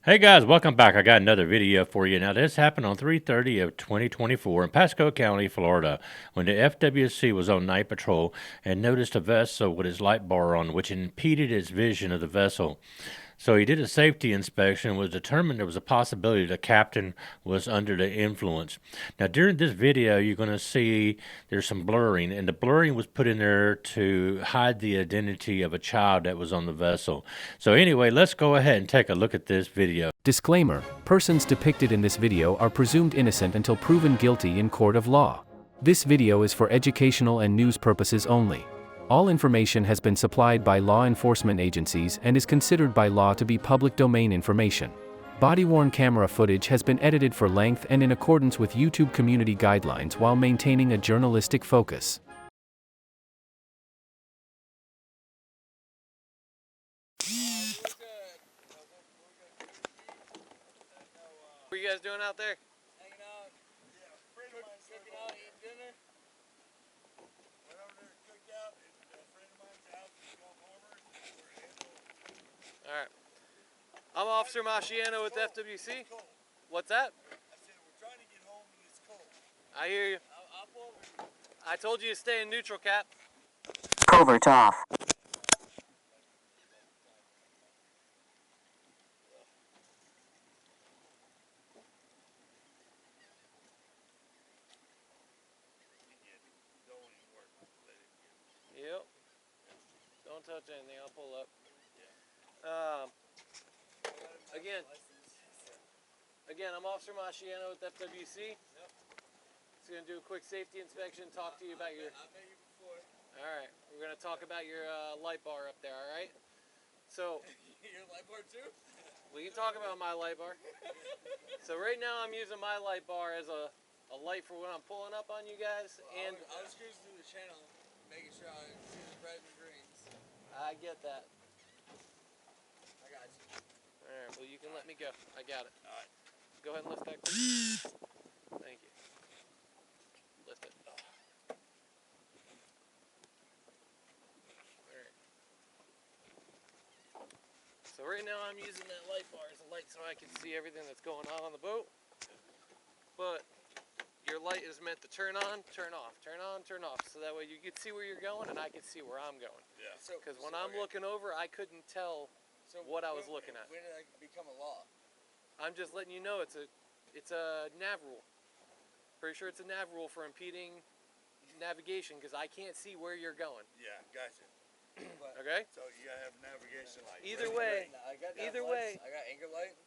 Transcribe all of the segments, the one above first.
Hey guys, welcome back. I got another video for you. Now this happened on 3/30 of 2024 in Pasco County, Florida, when the FWC was on night patrol and noticed a vessel with its light bar on, which impeded its vision of the vessel. So he did a safety inspection and was determined there was a possibility the captain was under the influence. Now during this video, you're going to see there's some blurring, and the blurring was put in there to hide the identity of a child that was on the vessel. So anyway, let's go ahead and take a look at this video. Disclaimer: persons depicted in this video are presumed innocent until proven guilty in court of law. This video is for educational and news purposes only. All information has been supplied by law enforcement agencies and is considered by law to be public domain information. Body-worn camera footage has been edited for length and in accordance with YouTube community guidelines while maintaining a journalistic focus. What are you guys doing out there? Hanging out. Yeah, a friend of mine's cooking out, eating dinner. Went over there and cooked out at a friend of mine's house in Gulf Harbor. Alright. I'm Officer Masciano with FWC. What's that? I said, we're trying to get home and it's cold. I hear you. I'll pull over. I told you to stay in neutral, Cap. Covert off. Yep. Don't touch anything. I'll pull up. Again, I'm Officer Masciano with FWC. Yep. Just gonna do a quick safety inspection. Talk to you about your. I met you before. All right. We're gonna talk about your light bar up there. All right. So. Your light bar too? We can talk about my light bar. So right now I'm using my light bar as a light for when I'm pulling up on you guys. And I was cruising through the channel, making sure I see the red and greens. I get that. I got you. All right. Well, you can let me go. I got it. All right. Go ahead and lift that. Quick. Thank you. Lift it. All right. So right now I'm using that light bar as a light so I can see everything that's going on the boat. But your light is meant to turn on, turn off, turn on, turn off, so that way you can see where you're going and I can see where I'm going. Yeah. Because when I'm looking over, I couldn't tell what I was looking at. When did that become a law? I'm just letting you know it's a nav rule. Pretty sure it's a nav rule for impeding navigation because I can't see where you're going. Yeah, gotcha. Okay? So you gotta have navigation light. Either way, I got either lights. way. I got anchor light.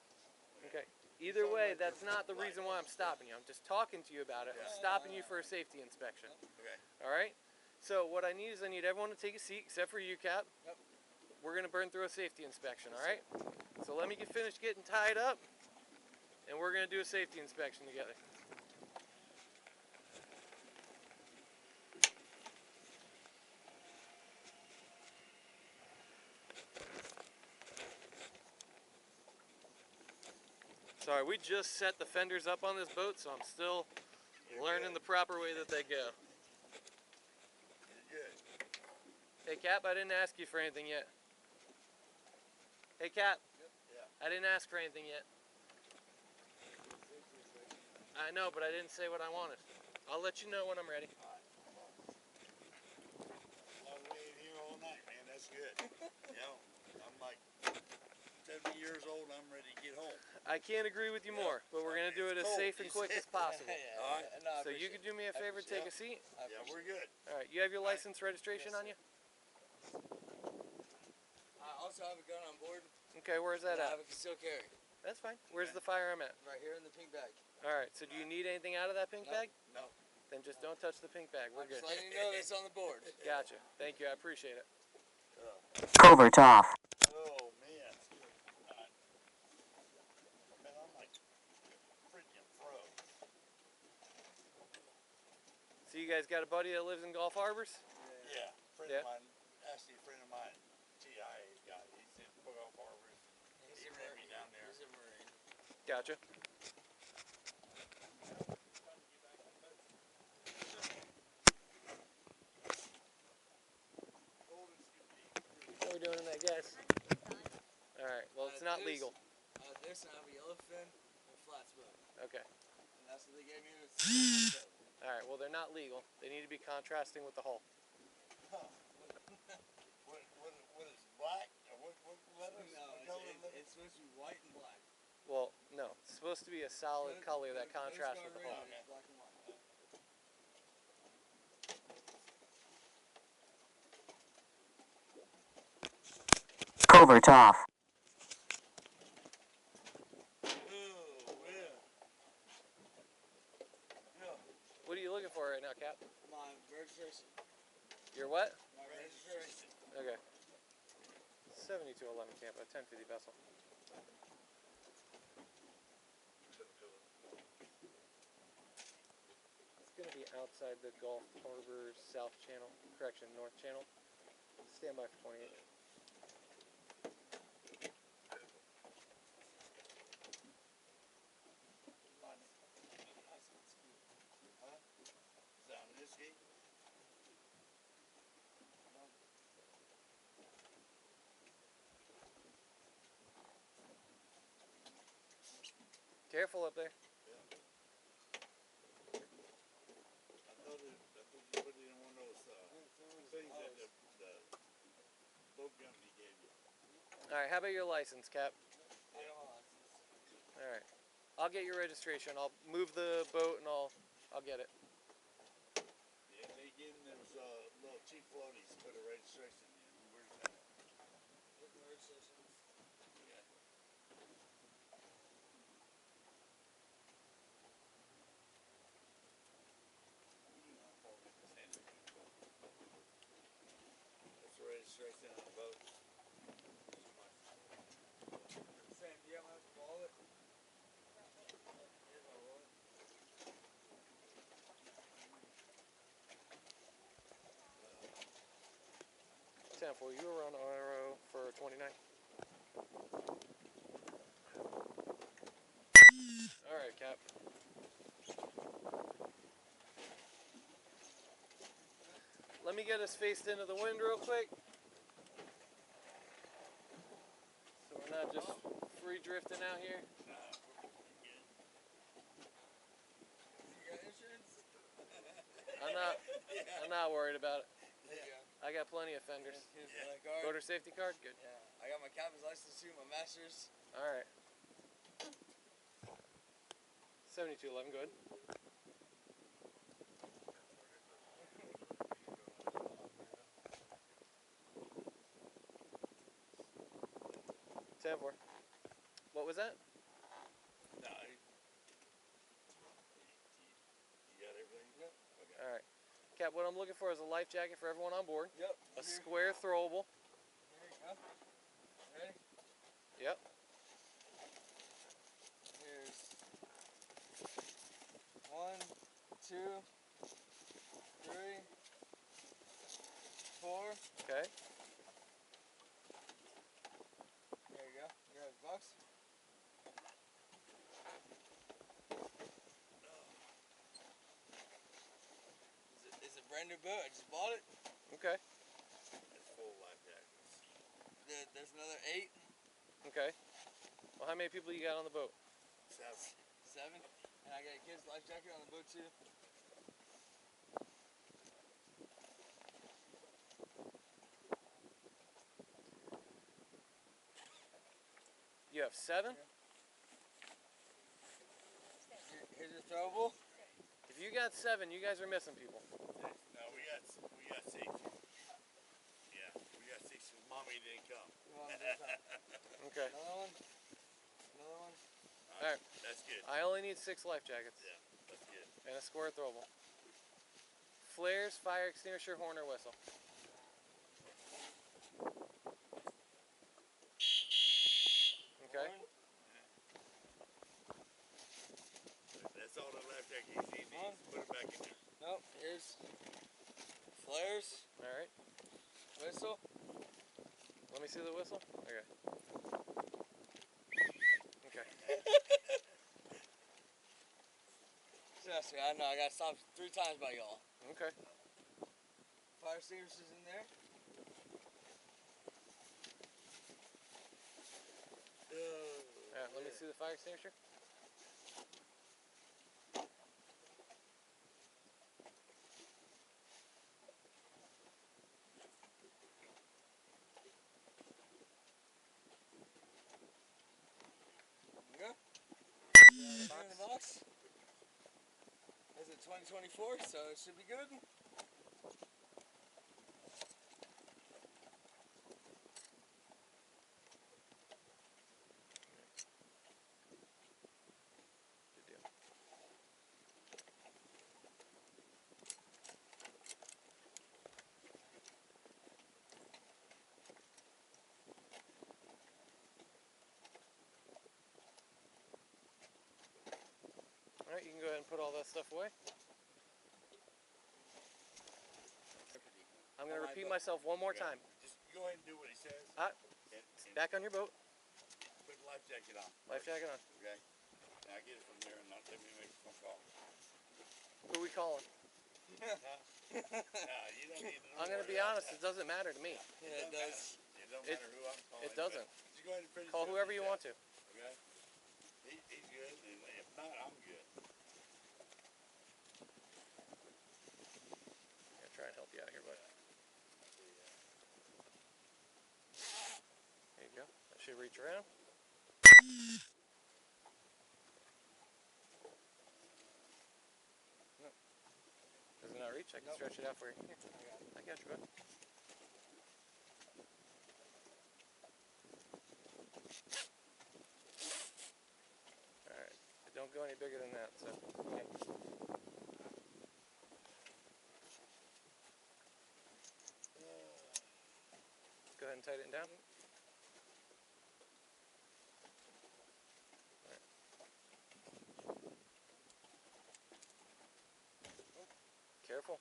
Okay. Either way, that's not the reason why I'm stopping you. I'm just talking to you about it. I'm stopping you for a safety inspection. Okay. All right? So what I need is I need everyone to take a seat except for you, Cap. Yep. We're going to burn through a safety inspection, all right? So let me get finished getting tied up, and we're going to do a safety inspection together. Sorry, we just set the fenders up on this boat, so I'm still learning the proper way that they go. Good. Hey, Cap, I didn't ask you for anything yet. Hey, Cap. Yeah. I didn't ask for anything yet. I know, but I didn't say what I wanted. I'll let you know when I'm ready. I've been here all night, man. That's good. You know, I'm like 70 years old. I'm ready to get home. I can't agree with you more, but we're going to do it as safe and quick as possible. All right. So you can do me a favor, take a seat. Yeah, we're good. All right, you have your license registration on you? I also have a gun on board. Okay, where's that I at? have a concealed carry That's fine. Where's the firearm at? right here in the pink bag. All right, so do you need anything out of that pink bag? No. Then just don't touch the pink bag. We're I'm good. just letting you know it's on the board. Gotcha. Thank you. I appreciate it. Covert off. Oh, man. Man, I'm like freaking froze. So you guys got a buddy that lives in Gulf Harbors? Yeah. Friend Yeah. of mine, actually a friend of mine, TIA guy, he's in Gulf Harbor. He met me down there. He's a Marine. Gotcha. What are we doing tonight, guys? All right. Well, it's not legal. There's twist, and I have a yellow fin and a flat spoon. Okay. And that's what they gave me to see. All right. Well, they're not legal. They need to be contrasting with the hull. What is black? Or what letters? No, What color letters? it's supposed to be white and black. Well, no. It's supposed to be a solid color that contrasts with the hull. It's black and white. Covert off. What are you looking for right now, Cap? My registration. Your what? My registration. Okay. 7211 Tampa, 1050 vessel. It's going to be outside the Gulf Harbor South Channel, correction, North Channel. Stand by for 28. Careful up there. I thought you put it in one of those things that the boat company gave you. All right, how about your license, Cap? I don't want license. All right. I'll get your registration. I'll move the boat and I'll get it. Yeah, they gave them those little cheap floaties to put a registration in. Where's that? Look at my registration. Yeah. That's the registration on the boat. Sam, do you have my wallet? Here's my wallet. 10-4, you were on RO for 29. All right, Cap. Let me get us faced into the wind real quick. So we're not just free drifting out here. You got insurance? I'm not worried about it. Yeah. I got plenty of fenders. Here's my card. Motor safety card? Good. Yeah. I got my captain's license too, my master's. All right. 7211, go ahead. Ten four. What was that? No, you got everything? Yep. Okay. All right. Cap, what I'm looking for is a life jacket for everyone on board. Yep. A square throwable. Here you go. Ready? Yep. Here's 1, 2, 3, 4. Okay. There you go. You have the box. It's a brand new boat. I just bought it. Okay. It's full life jackets. There's another 8, Okay. Well, how many people you got on the boat? 7, and I got a kid's life jacket on the boat too. You have 7? Here's your throwable. If you got 7, you guys are missing people. No, we got 6. Yeah, we got 6 because mommy didn't come. You want this one? Okay. Another one. Another one. All right. That's good. I only need 6 life jackets. Yeah, that's good. And a square throwable. Flares, fire extinguisher, horn, or whistle. Okay. Horn. That's all the life jackets he needs. Put it back in there. Nope. Here's flares, All right. whistle. Let me see the whistle. Okay. Okay. Trust me, I know. I got stopped 3 times by y'all. Okay. Fire extinguishers in there. Yeah. Let me see the fire extinguisher. Yeah. In the box. This is 2024, so it should be good. Good deal. All right, you can go ahead and put all that stuff away. I'm going to repeat myself one more time. Just go ahead and do what he says. And Back on your boat. put the life jacket on. Life jacket on. Okay? Now get it from there and let me make a phone call. Who are we calling? No, you don't need to know. I'm going to be honest, it doesn't matter to me. Yeah, it does. It don't matter who I'm calling. It doesn't. Just go ahead and finish Call what whoever he you want said, to. Okay? He's good, and if not, I'm good. I'm going to try and help you out here, bud. There you go. That should reach around. No. Does it not reach? I can stretch it out for you. Here, I got you, bud. Alright. Don't go any bigger than that, so. Okay. Go ahead and tighten it down. Careful.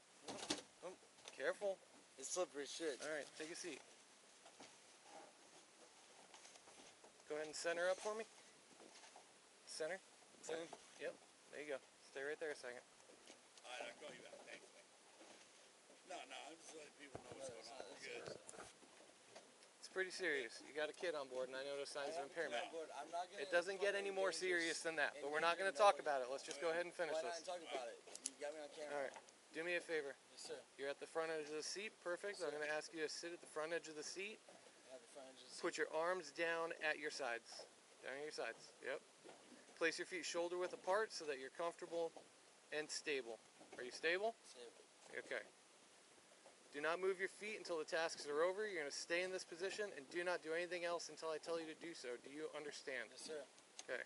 Careful. It's slippery shit. Alright, take a seat. Go ahead and center up for me. Center. Center. Yep. There you go. Stay right there a second. Alright, I'll call you back. Thanks, man. No, I'm just letting people know what's going on. We're good. It's pretty serious. You got a kid on board and I notice signs of impairment. I'm not gonna It doesn't get any more serious than that, but we're not going to talk about it. Let's just go ahead and finish Why not this. talk about it? You got me on camera. Alright. Do me a favor. Yes, sir. You're at the front edge of the seat. Perfect. I'm going to ask you to sit at the front edge of the seat. I have the front edge of the seat. Put your arms down at your sides. Down at your sides. Yep. Place your feet shoulder width apart so that you're comfortable and stable. Are you stable? Stable. Okay. Do not move your feet until the tasks are over. You're going to stay in this position and do not do anything else until I tell you to do so. Do you understand? Yes, sir. Okay.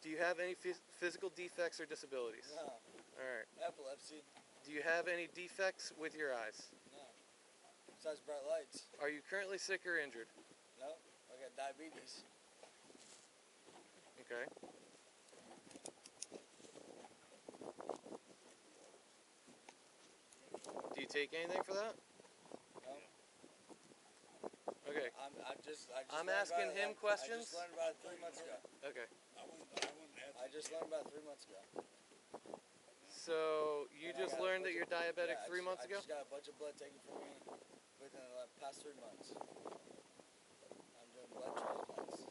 Do you have any physical defects or disabilities? No. Alright. Epilepsy? Do you have any defects with your eyes? No. Besides bright lights? Are you currently sick or injured? No. I got diabetes. Okay. Do you take anything for that? No. Okay. I'm learned asking about him it. questions. I just learned about it 3 months ago. Okay. I just learned about it 3 months ago. So you And I just got a learned that bunch you're of- diabetic yeah, 3 months I ago? just got a bunch of blood taken from me within the past 3 months. I'm doing blood transplants.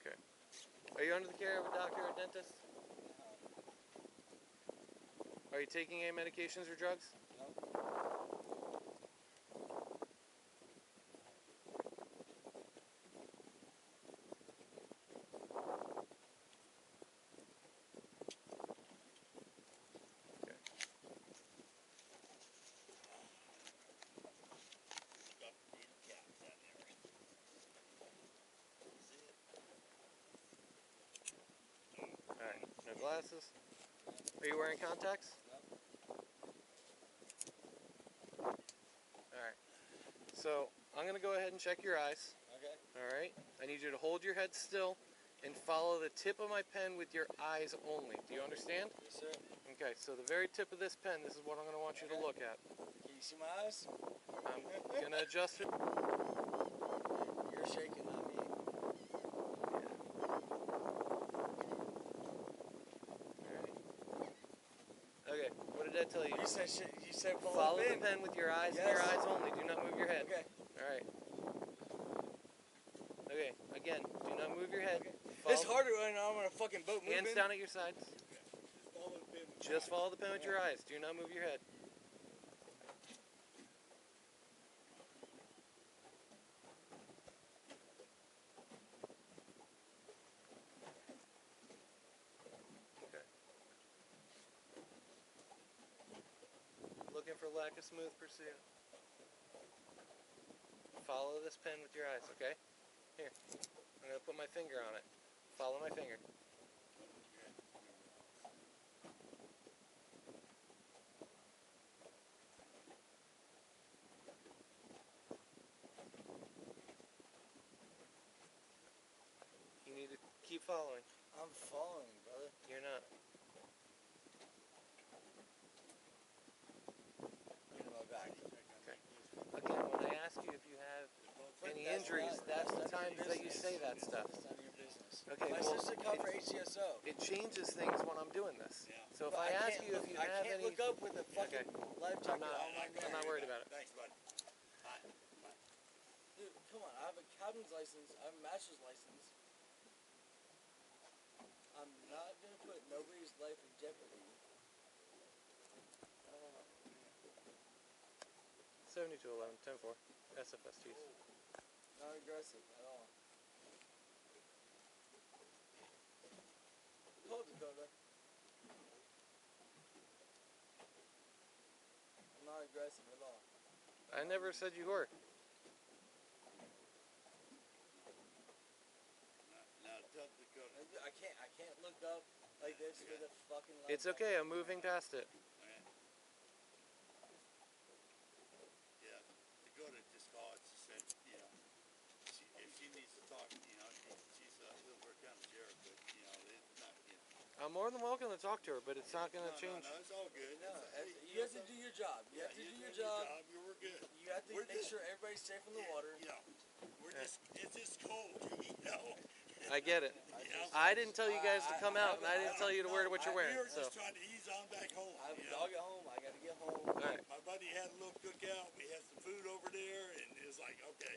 Okay. Are you under the care of a doctor or dentist? Are you taking any medications or drugs? No. Okay. Alright, no glasses. Are you wearing contacts? No. Alright. So, I'm going to go ahead and check your eyes. Okay. Alright? I need you to hold your head still and follow the tip of my pen with your eyes only. Do you understand? Yes, sir. Okay, so the very tip of this pen, this is what I'm going to want you to look at. Can you see my eyes? I'm going to adjust it. You're shaking, not me. Alright. Okay, what did I tell you? You said Follow the pen with your eyes and your Yes. eyes only. Do not move your head. Okay. Alright. Okay, again, do not move your fucking boat moving? Hands down at your sides. Just follow the pin. Just follow the pin with your eyes. Do not move your head. Okay. Looking for lack of smooth pursuit. Follow this pin with your eyes, okay? Here. I'm going to put my finger on it. Follow my finger. You need to keep following. I'm following, brother. You're not. Give me my back. Okay. Again, when I ask you if you have any injuries, that's the time that you say that stuff. That's none of your business. Okay, My well, sister called for HCSO. it changes things when I'm doing this. Yeah. So if But I ask can't you if look- you I have can't any, look up with a fucking life I'm jacket not, on. I'm not worried about it. Thanks, bud. Dude, come on. I have a captain's license. I have a master's license. I'm not gonna put nobody's life in jeopardy. 7211, 10-4, SFSTs. Not aggressive at all. Call Dakota. I'm not aggressive at all. I never said you were. Now tell Dakota. I can't look up like this with a fucking life It's okay, I'm moving past it. Yeah, Dakota just called. She said, you know, if she needs to talk, you know, she's a Hillsborough County sheriff, but you know, it's not. You know. I'm more than welcome to talk to her, but it's not going to change. No, it's all good. No, you have to do your job. You have to do your job. We're good. You have to make sure everybody's safe in the water. You know, it's just cold, you know. I get it. I didn't tell you guys to come out, and I didn't tell you to wear what you're wearing. We were So, just trying to ease on back home. I have a you know. dog at home. I gotta get home. all right. My buddy had a little cookout. We had some food over there, and it was like, okay,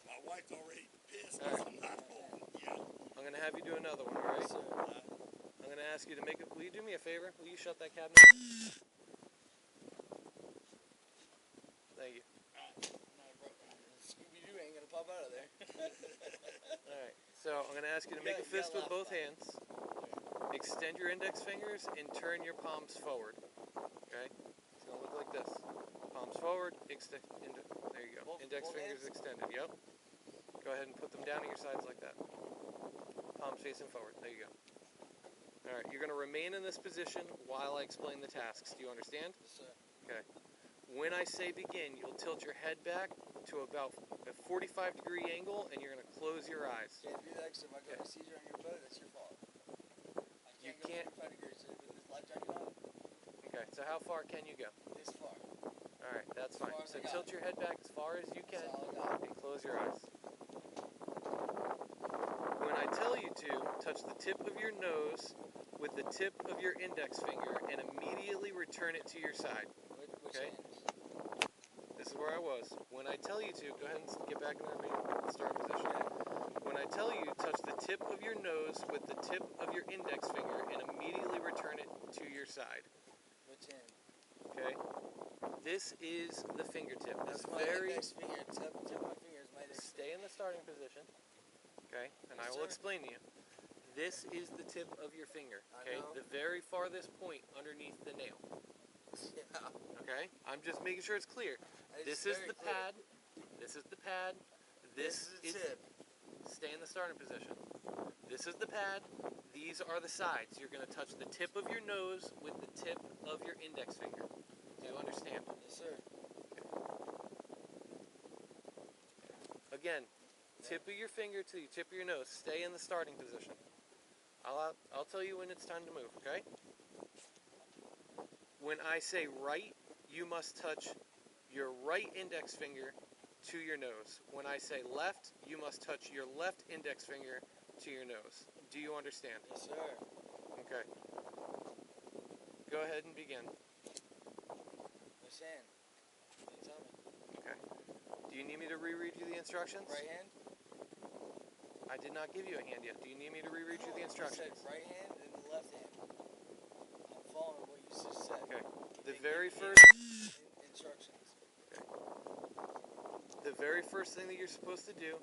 my wife's already pissed because I'm not home. Yeah. I'm going to have you do another one, all right? So, I'm going to ask you to make it. Will you do me a favor? Will you shut that cabinet? Thank you. Scooby-Doo ain't gonna pop out of there. All right. So I'm going to ask you to make a fist with both hands. Extend your index fingers and turn your palms forward. Okay? It's going to look like this. Palms forward, there you go. Index both fingers hands? extended, yep. Go ahead and put them down at your sides like that. Palms facing forward, there you go. All right, you're going to remain in this position while I explain the tasks. Do you understand? Yes, sir. Okay. When I say begin, you'll tilt your head back to about a 45-degree angle, and you're going to close your eyes. Can't do that because if I got a seizure on your boat, that's your fault. I You can't can't- go 45 degrees with this life jacket on. Okay, so how far can you go? This far. All right, that's fine. far as So I got. tilt your head back as far as you can That's all I got. and close your eyes. When I tell you to, touch the tip of your nose with the tip of your index finger and immediately return it to your side. Which Okay. hand? This is where I was. When I tell you to, go ahead and get back in the starting position. When I tell you, touch the tip of your nose with the tip of your index finger and immediately return it to your side. Which hand? Okay? This is the fingertip. This That's my very index finger. Tip of my finger is my index. Stay in the starting position. Okay? And I Yes, will sir. explain to you. This is the tip of your finger. I Okay? know. The very farthest point underneath the nail. Yeah. Okay? I'm just making sure it's clear. It's This is very the clear. pad. This is the pad. This is the tip. Stay in the starting position. This is the pad. These are the sides. You're going to touch the tip of your nose with the tip of your index finger. Do you understand? Yes, sir. Again, tip of your finger to the tip of your nose. Stay in the starting position. I'll tell you when it's time to move, okay? When I say right, you must touch your right index finger to your nose. When I say left, you must touch your left index finger to your nose. Do you understand? Yes, sir. Okay. Go ahead and begin. Which hand? You tell me. Okay. Do you need me to reread you the instructions? Right hand? I did not give you a hand yet. Do you need me to reread you the You said instructions? right hand and the left hand. I'm following what you just said. Okay. The And very give first instructions. the very first thing that you're supposed to do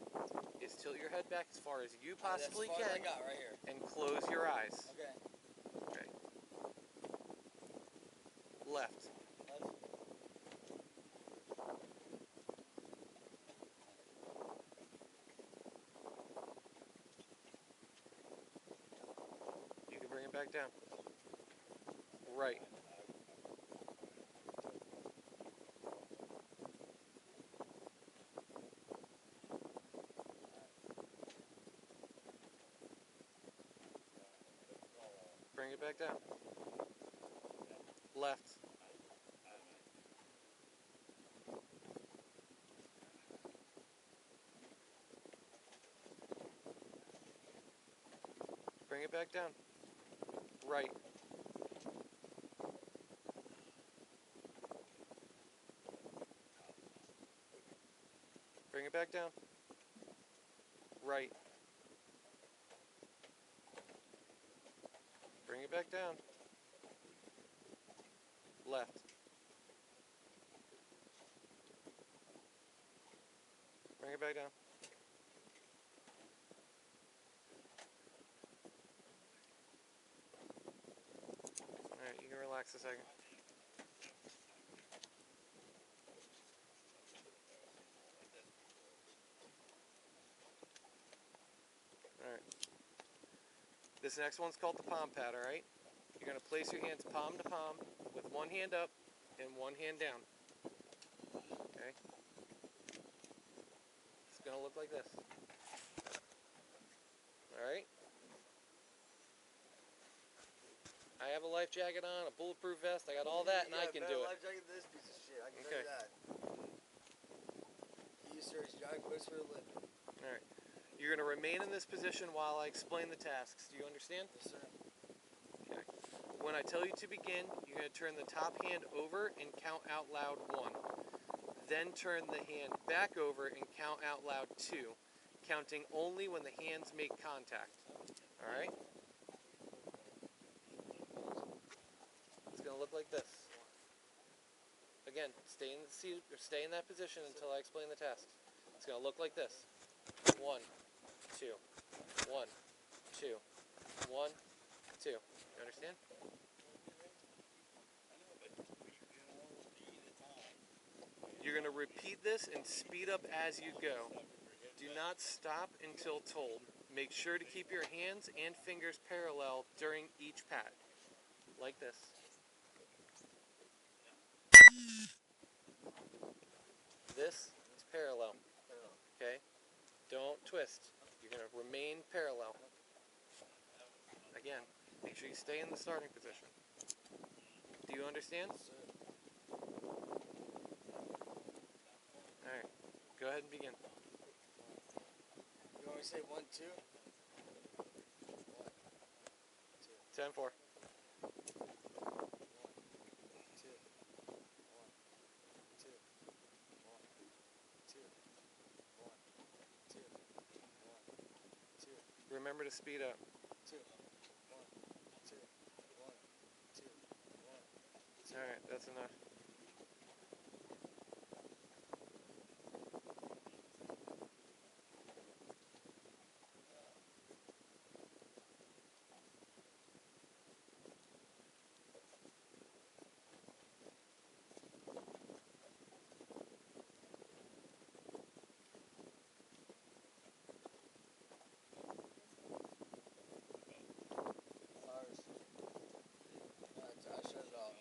is tilt your head back as far as you possibly That's as far as I can got right here. and close your eyes. Okay. Okay. Left. Left. You can bring it back down. Right. Bring it back down. Left. Bring it back down. Right. Bring it back down. Right. Bring it back down. Left. Bring it back down. Alright, you can relax a second. Alright. This next one's called the palm pad, alright? You're going to place your hands palm to palm with one hand up and one hand down. Okay? It's going to look like this. Alright? I have a life jacket on, a bulletproof vest, I got all that, and I can do it. Life jacket than this piece of shit. I can tell Okay. you that. He used to his jacket for a living. Alright. You're going to remain in this position while I explain the tasks. Do you understand? Yes, sir. Okay. When I tell you to begin, you're going to turn the top hand over and count out loud 1. Then turn the hand back over and count out loud 2, counting only when the hands make contact. Alright? It's going to look like this. Again, stay in the seat or stay in that position until I explain the tasks. It's going to look like this. 1, 2, 1, 2, 1, 2. You understand? You're going to repeat this and speed up as you go. Do not stop until told. Make sure to keep your hands and fingers parallel during each pat. Like this. This is parallel. Okay? Don't twist. You're going to remain parallel. Again, make sure you stay in the starting position. Do you understand? Alright. Go ahead and begin. You want me to say 1, 2? 10-4. 1, 2. 1, 2. 1, 2. 1, 2. 1, 2. Remember to speed up. 2. 1, 2. 1, 2. 1. Alright, that's enough. Ours. I shut it off.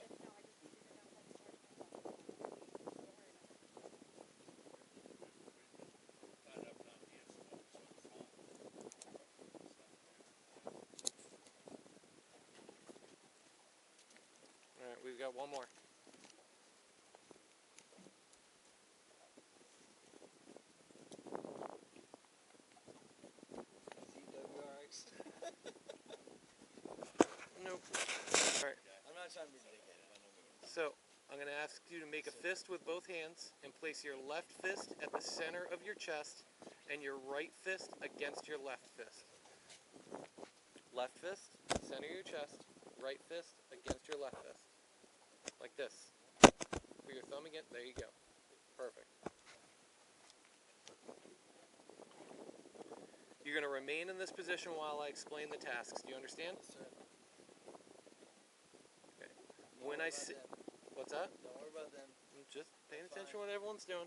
Alright, we've got one more. CWRX. Nope. Alright, I'm not trying to be dedicated. so I'm going to ask you to make a fist with both hands and place your left fist at the center of your chest and your right fist against your left fist. Left fist, center of your chest, right fist against your left fist. Like this. Put your thumb again, there you go. Perfect. You're going to remain in this position while I explain the tasks. Do you understand? Yes, sir. Okay. When I say, what's that? Don't worry about them. I'm just paying attention to what everyone's doing.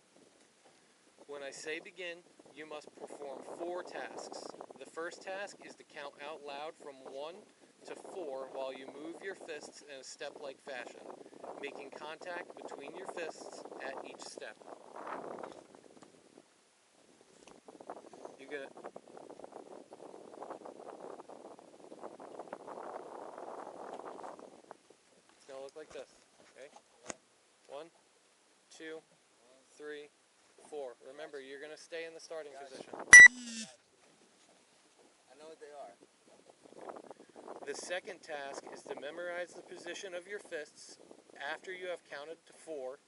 When I say begin, you must perform 4 tasks. The first task is to count out loud from 1 to 4 while you move your fists in a step-like fashion, making contact between your fists at each step. You're gonna It's gonna look like this, okay? 1, 2, 3, 4. Remember, you're gonna stay in the starting position. I know what they are. The second task is to memorize the position of your fists after you have counted to 4.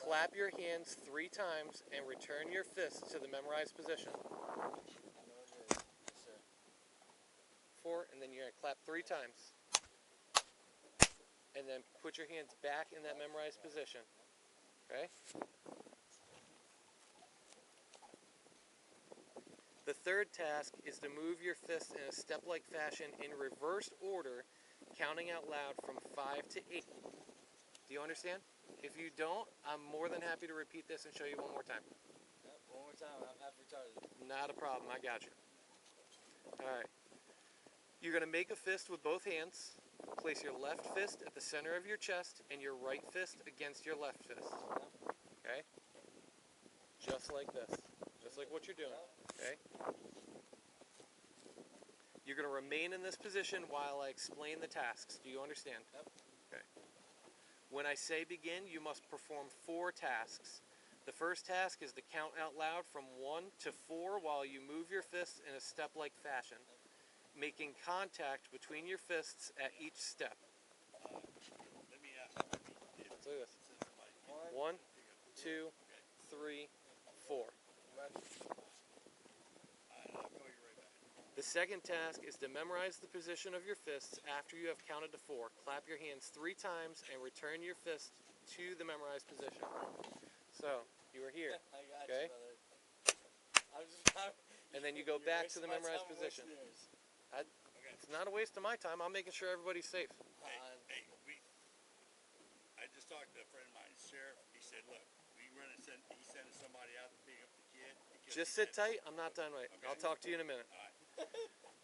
Clap your hands 3 times and return your fists to the memorized position. I know what it is. Yes, sir. 4, and then you're going to clap 3 times. And then put your hands back in that memorized position. Okay? The third task is to move your fists in a step-like fashion in reverse order, counting out loud from 5 to 8. Do you understand? If you don't, I'm more than happy to repeat this and show you one more time. Yep, one more time. I'm half retarded. Not a problem, I got you. Alright. You're going to make a fist with both hands. Place your left fist at the center of your chest and your right fist against your left fist. Okay? Just like this. Just like what you're doing. Okay? You're going to remain in this position while I explain the tasks. Do you understand? Yep. Okay. When I say begin, you must perform 4 tasks. The first task is to count out loud from 1 to 4 while you move your fists in a step-like fashion, making contact between your fists at each step. Let me ask you, Let's do this. since somebody, 1, 2, 3, 4. I'll call you right back. The second task is to memorize the position of your fists after you have counted to 4. Clap your hands 3 times and return your fist to the memorized position. So, you are here, I got okay? you, brother. I'm just not, And then you go you're back to wasting the my memorized time, I'm position. wasting yours. It's not a waste of my time. I'm making sure everybody's safe. Hey, I just talked to a friend of mine, sheriff. He said, look, he sent somebody out to pick up the kid. because Just he sit said- tight. I'm not done yet. Okay. I'll talk to you in a minute. All right.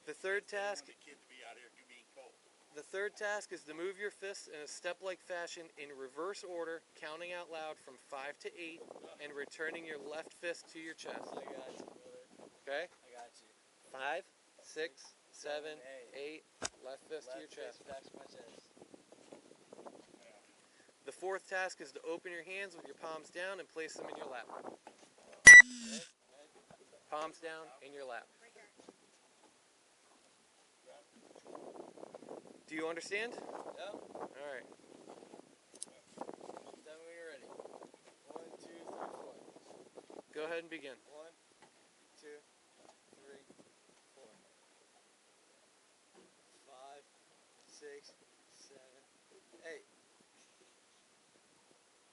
The third They didn't task want the kid to be out here being cold. The third task is to move your fists in a step-like fashion in reverse order, counting out loud from 5 to 8, and returning your left fist to your chest. I got you, brother. Okay? I got you. 5, 6, 7, 8. Left fist to your Left chest. fist back to my chest. The fourth task is to open your hands with your palms down and place them in your lap. Right? Palms down in your lap. Do you understand? Yep. All right. Tell me when you're ready. 1, 2, 3, 4. Go ahead and begin. 1, 2, 3, 4. 5, 6, 7, 8.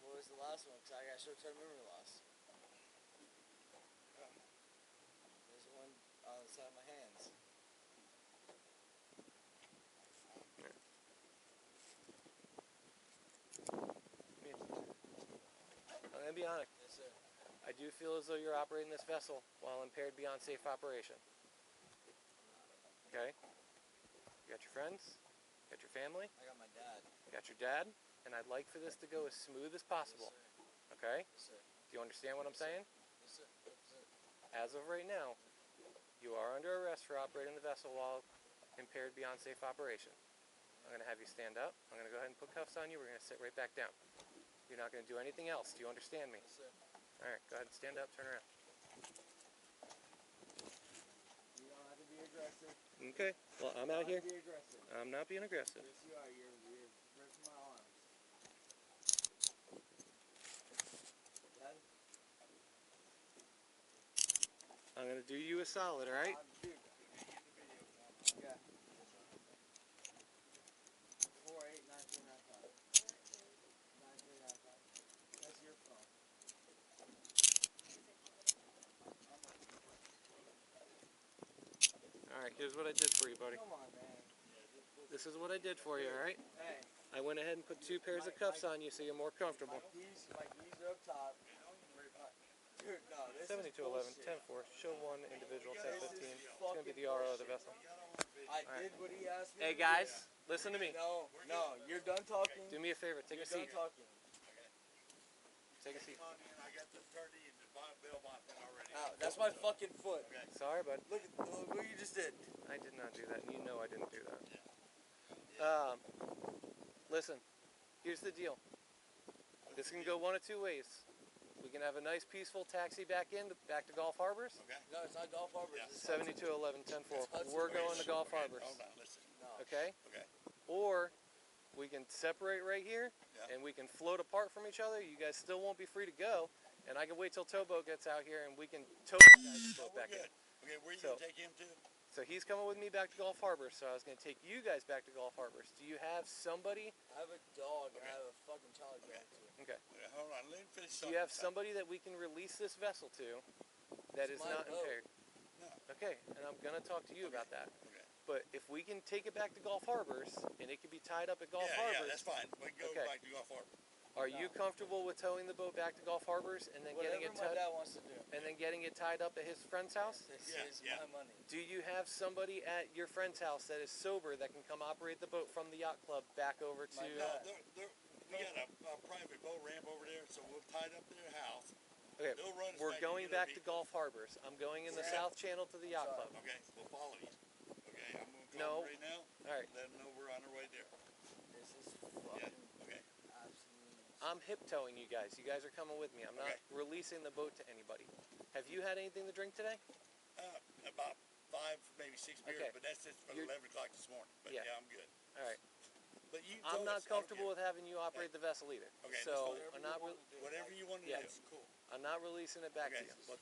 What was the last one? Because I got short-term memory loss. There's one on the side of my hands. I'm going to be honest. Yes, sir. I do feel as though you're operating this vessel while impaired beyond safe operation. Okay? You got your friends, you got your family, I got my dad. you got your dad, and I'd like for this to go as smooth as possible. Yes, Okay? sir. Do you understand what I'm saying? Yes, sir. Represent. As of right now, you are under arrest for operating the vessel while impaired beyond safe operation. I'm going to have you stand up. I'm going to go ahead and put cuffs on you. We're going to sit right back down. You're not going to do anything else. Do you understand me? Yes, sir. All right, go ahead and stand up, turn around. You don't have to be aggressive. Okay, well, I'm out here. Don't be aggressive. I'm not being aggressive. Yes, you are. You're ripping my arms. Dad? I'm gonna do you a solid, all right? Dude. Yeah. 489395. 9395. That's your phone. All right, here's what I did for you, buddy. Come on, man. This is what I did for you, all right? Hey. I went ahead and put 2 pairs of cuffs on you so you're more comfortable. My keys are up top. Dude, no, this 7211, is 10-4, show 1 individual, 1015. This is It's gonna be the RO of the vessel. I did what he asked me. Hey to guys, do. listen to me. No, you're done talking. Do me a favor, take You're a seat. done talking. Take a seat. I got the 30 and the bail bond already. Ow, that's my fucking foot. Sorry, bud. Look what you just did. I did not do that, and you know I didn't do that. Listen, here's the deal. This can go one of 2 ways. We can have a nice peaceful taxi back to Gulf Harbors. Okay. No, it's not Golf Harbor. Yeah. It's 7211, 10-4. Hudson We're Bay. going to Gulf Harbors. Hold on, listen. No. Okay? Okay. Or we can separate right here, Yeah. and we can float apart from each other. You guys still won't be free to go, and I can wait till Towboat gets out here, and we can tow you guys' boat We're back in. good. Okay, where you So- gonna take him to? So he's coming with me back to Gulf Harbors, so I was going to take you guys back to Gulf Harbors. Do you have somebody? I have a dog. I have a fucking child dog too. Okay. Okay, hold on, let me finish Do you have somebody that we can release this vessel to that is It's my not boat. impaired? No. Okay, and I'm going to talk to you about that. Okay. But if we can take it back to Gulf Harbors, and it can be tied up at Gulf Yeah, Harbors, that's fine. We can go Okay. back to Gulf Harbor. are you comfortable with towing the boat back to Gulf Harbors and then Whatever getting it my tied dad wants to do. and then getting it tied up at his friend's house? This Yeah, is yeah. my money. Do you have somebody at your friend's house that is sober that can come operate the boat from the yacht club back over to? My No, dad. we got a private boat ramp over there, so we'll tie it up to their house. Okay, They'll run us we're back going to get our back to vehicle. Gulf Harbors. I'm going in the Yeah. South Channel to the yacht Sorry. club. Okay, we'll follow you. Okay, I'm gonna No. call them right now. All right. Let them know we're on our way there. This is Yeah, fucking okay. absolutely. I'm hip towing you guys. You guys are coming with me. I'm not Okay. releasing the boat to anybody. Have you had anything to drink today? About 5, maybe 6 beers, Okay. but that's just for You're- 11 o'clock this morning. But Yeah. yeah, I'm good. All right. But you I'm told not us, I don't comfortable care. with having you operate the vessel either. Okay, that's So fine. I'm not. Whatever you want to Yeah. do. Cool. I'm not releasing it back Okay, to you. well,